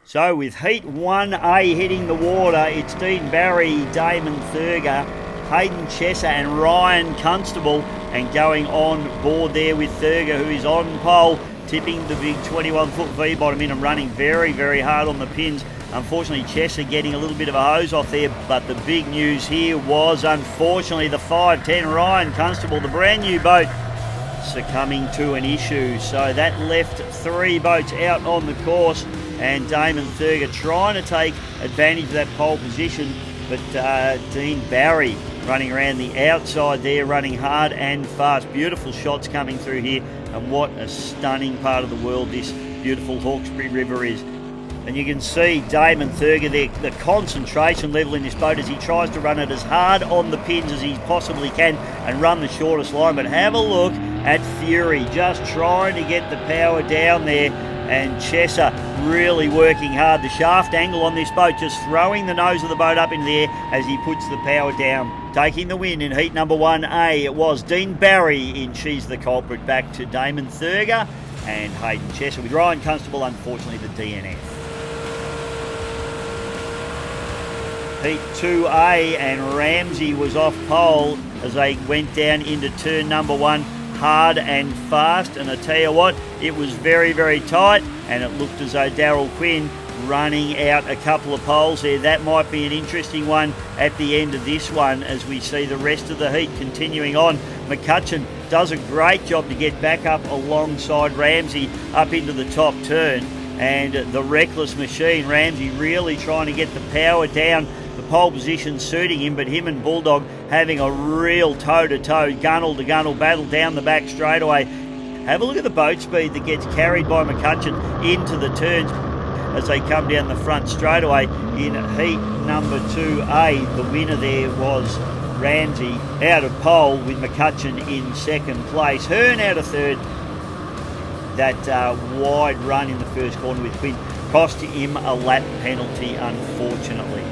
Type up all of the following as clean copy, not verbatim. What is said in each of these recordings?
So with Heat 1A hitting the water, it's Dean Barry, Damon Thurger, Hayden Chesser and Ryan Constable, and going on board there with Thurger, who is on pole, tipping the big 21-foot V-bottom in and running very, very hard on the pins. Unfortunately, Chesser getting a little bit of a hose off there, but the big news here was, unfortunately, the 5'10 Ryan Constable, the brand new boat, succumbing to an issue. So that left three boats out on the course, and Damon Thurger trying to take advantage of that pole position, but Dean Barry running around the outside there, running hard and fast. Beautiful shots coming through here, and what a stunning part of the world this beautiful Hawkesbury River is. And you can see Damon Thurger there, the concentration level in this boat as he tries to run it as hard on the pins as he possibly can and run the shortest line. But have a look at Fury, just trying to get the power down there, and Chesser really working hard. The shaft angle on this boat, just throwing the nose of the boat up into the air as he puts the power down. Taking the win in heat number 1A, it was Dean Barry in She's the Culprit, back to Damon Thurger and Hayden Chesser, with Ryan Constable unfortunately the DNF. Heat 2A, and Ramsey was off pole as they went down into turn number 1, hard and fast, and I tell you what, it was very, very tight, and it looked as though Darryl Quinn running out a couple of poles there. That might be an interesting one at the end of this one as we see the rest of the heat continuing on. McCutcheon does a great job to get back up alongside Ramsey up into the top turn, and the reckless machine, Ramsey, really trying to get the power down. The pole position suiting him, but him and Bulldog having a real toe-to-toe, gunnel-to-gunnel battle down the back straightaway. Have a look at the boat speed that gets carried by McCutcheon into the turns as they come down the front straightaway. In heat number 2A, the winner there was Ramsey out of pole, with McCutcheon in second place. Hearn out of third. That wide run in the first corner with Quinn cost him a lap penalty, unfortunately.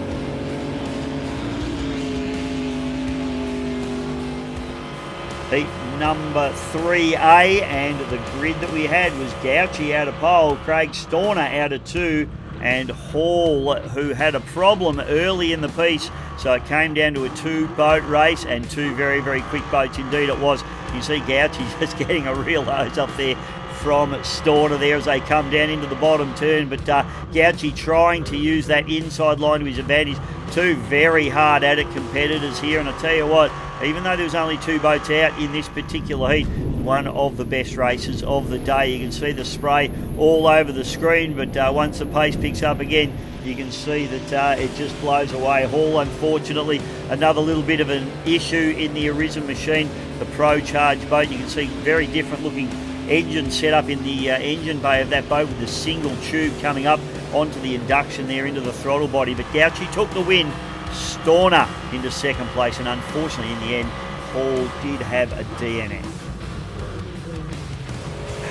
Heat number 3A, and the grid that we had was Gouchy out of pole, Craig Storner out of 2, and Hall, who had a problem early in the piece, so it came down to a 2-boat race, and 2 very, very quick boats indeed it was. You see Gouchy just getting a real hose up there from Storner there as they come down into the bottom turn, but Gouchy trying to use that inside line to his advantage. 2 very hard at it competitors here, and I tell you what, even though there was only 2 boats out in this particular heat, one of the best races of the day. You can see the spray all over the screen, but once the pace picks up again, you can see that it just blows away. Hall, unfortunately, another little bit of an issue in the Arisen machine, the Pro Charge boat. You can see very different looking engine set up in the engine bay of that boat, with the single tube coming up onto the induction there into the throttle body. But Gouchy took the win, Storner into second place, and unfortunately in the end Hall did have a DNF.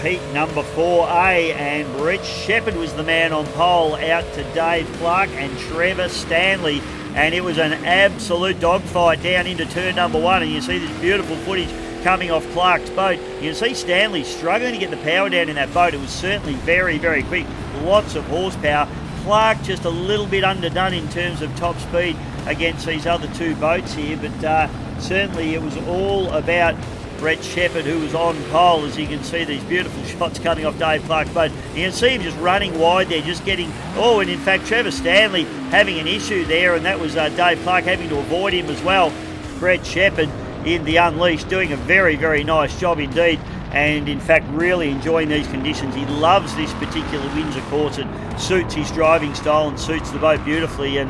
Heat number 4A, and Brett Shepherd was the man on pole, out to Dave Clark and Trevor Stanley, and it was an absolute dogfight down into turn number 1, and you see this beautiful footage coming off Clark's boat. You can see Stanley struggling to get the power down in that boat. It was certainly very, very quick, lots of horsepower. Clark just a little bit underdone in terms of top speed against these other 2 boats here, but certainly it was all about Brett Shepherd, who was on pole, as you can see these beautiful shots coming off Dave Clark's boat. You can see him just running wide there, just getting, and in fact Trevor Stanley having an issue there, and that was Dave Clark having to avoid him as well. Brett Shepherd in the Unleashed doing a very, very nice job indeed, and in fact really enjoying these conditions. He loves this particular Windsor course. It suits his driving style and suits the boat beautifully, and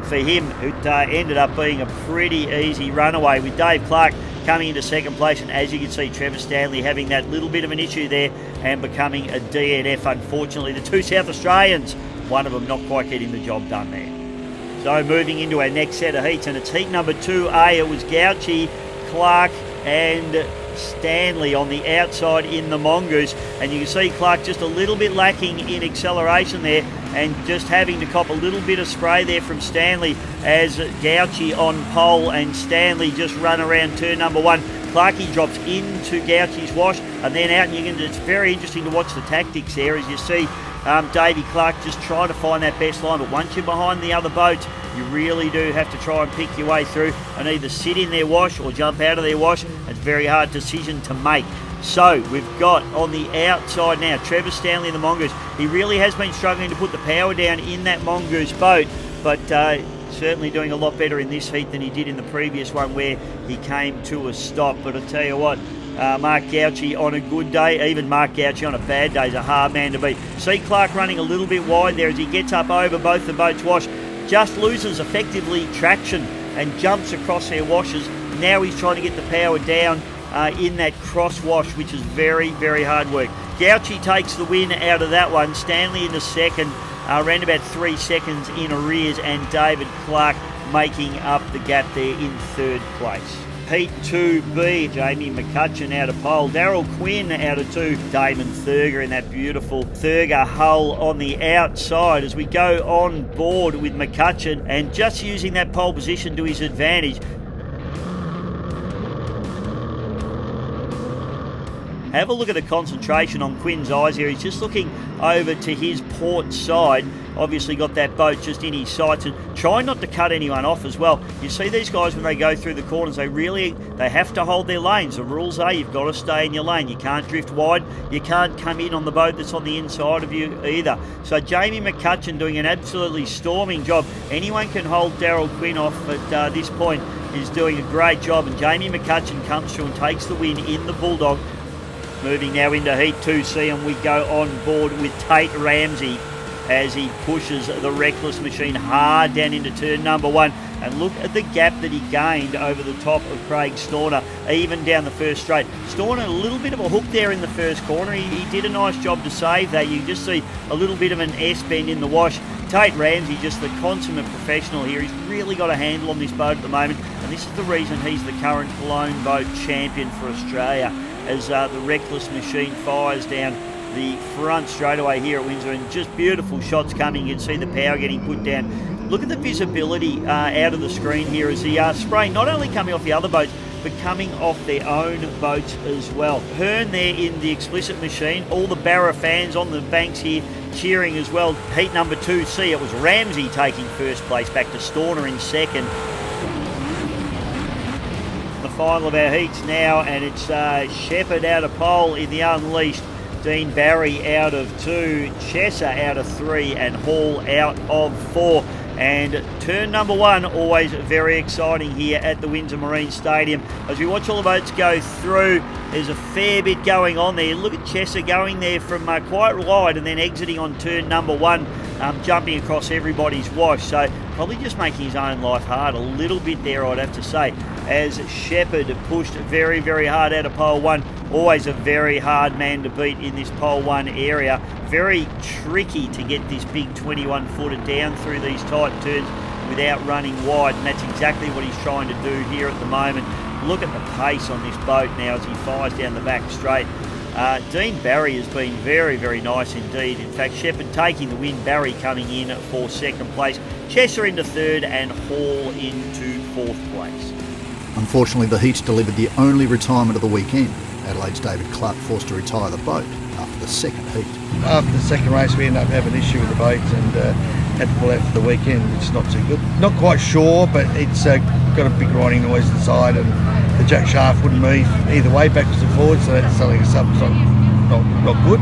for him it ended up being a pretty easy runaway, with Dave Clark coming into second place, and as you can see Trevor Stanley having that little bit of an issue there and becoming a DNF. Unfortunately, the 2 South Australians, one of them not quite getting the job done there. So moving into our next set of heats, and it's heat number 2A. It was Gouchy, Clark and Stanley on the outside in the Mongoose, and you can see Clark just a little bit lacking in acceleration there, and just having to cop a little bit of spray there from Stanley as Gouchy on pole and Stanley just run around turn number 1. Clarkey drops into Gouchy's wash and then out, and it's very interesting to watch the tactics there as you see Davey Clark just trying to find that best line, but once you're behind the other boats, you really do have to try and pick your way through and either sit in their wash or jump out of their wash. It's a very hard decision to make. So we've got on the outside now Trevor Stanley in the Mongoose. He really has been struggling to put the power down in that Mongoose boat, but certainly doing a lot better in this heat than he did in the previous one where he came to a stop. But I'll tell you what, Mark Gauci on a good day, even Mark Gauci on a bad day is a hard man to beat. See Clark running a little bit wide there as he gets up over both the boats' wash, just loses effectively traction and jumps across their washes. Now he's trying to get the power down in that cross wash, which is very, very hard work. Gauci takes the win out of that one. Stanley in the second, around about 3 seconds in arrears, and David Clark making up the gap there in third place. Heat 2B, Jamie McCutcheon out of pole, Daryl Quinn out of 2, Damon Thurger in that beautiful Thurger hull on the outside as we go on board with McCutcheon and just using that pole position to his advantage. Have a look at the concentration on Quinn's eyes here. He's just looking over to his port side. Obviously got that boat just in his sights and trying not to cut anyone off as well. You see these guys when they go through the corners, they have to hold their lanes. The rules are you've got to stay in your lane. You can't drift wide. You can't come in on the boat that's on the inside of you either. So Jamie McCutcheon doing an absolutely storming job. Anyone can hold Daryl Quinn off at this point. Is doing a great job, and Jamie McCutcheon comes through and takes the win in the Bulldog. Moving now into Heat 2C, and we go on board with Tate Ramsey as he pushes the Reckless Machine hard down into turn number 1. And look at the gap that he gained over the top of Craig Storner, even down the first straight. Storner, a little bit of a hook there in the first corner. He did a nice job to save that. You just see a little bit of an S-bend in the wash. Tate Ramsey, just the consummate professional here. He's really got a handle on this boat at the moment, and this is the reason he's the current lone boat champion for Australia, as the Reckless Machine fires down the front straightaway here at Windsor, and just beautiful shots coming. You can see the power getting put down. Look at the visibility out of the screen here as the spray not only coming off the other boats, but coming off their own boats as well. Hearn there in the Explicit Machine, all the Barra fans on the banks here cheering as well. Heat number 2C, it was Ramsey taking first place, back to Storner in second. The final of our heats now, and it's Shepherd out of pole in the Unleashed, Dean Barry out of 2, Chesser out of 3, and Hall out of 4. And turn number 1, always very exciting here at the Windsor Marine Stadium. As we watch all the boats go through, there's a fair bit going on there. Look at Chesser going there from quite wide and then exiting on turn number 1, jumping across everybody's wash. So probably just making his own life hard a little bit there, I'd have to say, as Shepherd pushed very, very hard out of pole 1. Always a very hard man to beat in this pole 1 area. Very tricky to get this big 21-footer down through these tight turns without running wide, and that's exactly what he's trying to do here at the moment. Look at the pace on this boat now as he fires down the back straight. Dean Barry has been very, very nice indeed. In fact, Shepherd taking the win, Barry coming in for second place, Chesser into third, and Hall into fourth place. Unfortunately, the heats delivered the only retirement of the weekend. Adelaide's David Clark forced to retire the boat after the second heat. After the second race, we ended up having an issue with the boat and had to pull out for the weekend, which is not too good. Not quite sure, but it's got a big grinding noise inside, and the jack shaft wouldn't move either way, backwards and forwards, so that's telling us something's not good.